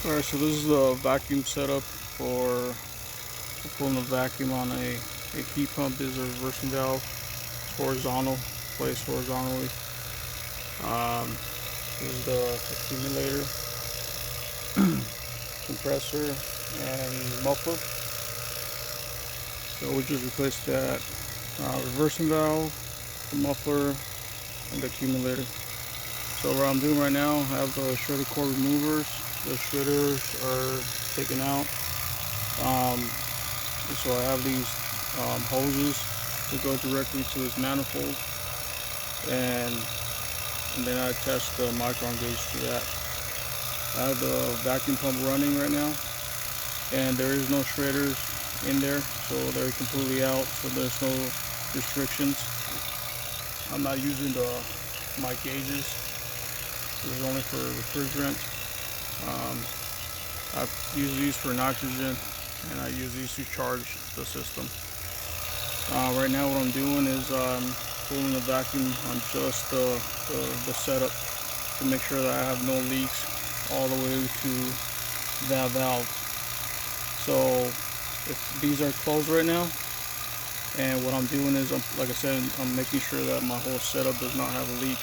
Alright, so this is the vacuum setup for pulling the vacuum on a heat pump. This is a reversing valve. It's horizontal, placed horizontally. This is the accumulator, compressor, and muffler. So we just replaced that reversing valve, the muffler, and the accumulator. So what I'm doing right now, I have the shredder core removers. The shredders are taken out. So I have these hoses that go directly to this manifold, and then I attach the micron gauge to that. I have the vacuum pump running right now, and there is no shredders in there, so they're completely out, so there's no restrictions. I'm not using my gauges. This is only for refrigerant. I use these for nitrogen, and I use these to charge the system. Right now what I'm doing is pulling the vacuum on just the setup to make sure that I have no leaks all the way to that valve. So if these are closed right now, and what I'm doing is, like I said, I'm making sure that my whole setup does not have a leak.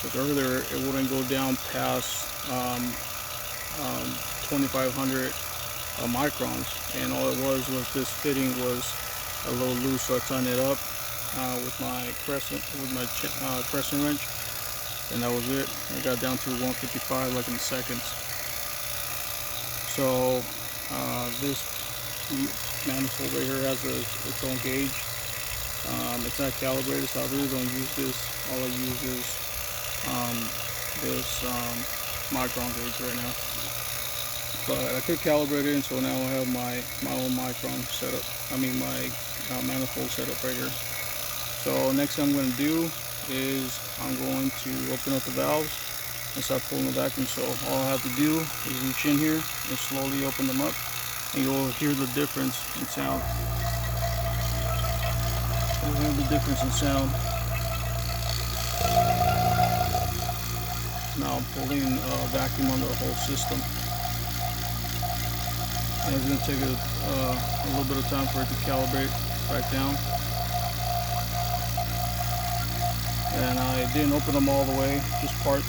Because earlier it wouldn't go down past 2500 microns, and all it was this fitting was a little loose, so I tightened it up with my crescent wrench, and that was it. I got down to 155 like in seconds. So this manifold right here has its own gauge. It's not calibrated, so I really don't use this. All I use is this micron gauge right now. But I could calibrate it, and so now I have my own micron setup. I mean my manifold setup right here. So next thing I'm going to do is I'm going to open up the valves and start pulling the vacuum. So all I have to do is reach in here and slowly open them up, and you'll hear the difference in sound. You'll hear the difference in sound. Now I'm pulling vacuum on the whole system. And it's going to take a little bit of time for it to calibrate back down. And I didn't open them all the way, just part,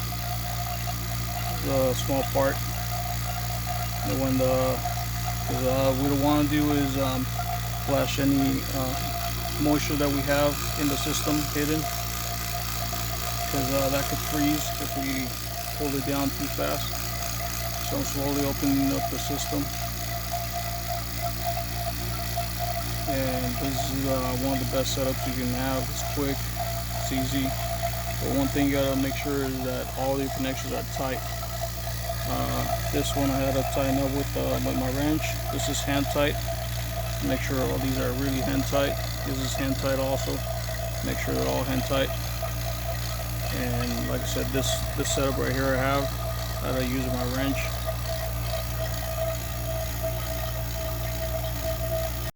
the small part. And when what we don't want to do is flash any moisture that we have in the system hidden, because that could freeze if we pull it down too fast. So I'm slowly opening up the system. And this is one of the best setups you can have. It's quick, it's easy. But one thing you gotta make sure is that all your connections are tight. This one I had to tighten up with my wrench. This is hand tight. Make sure all these are really hand tight. This is hand tight also. Make sure they're all hand tight. And like I said, this setup right here I had to use my wrench.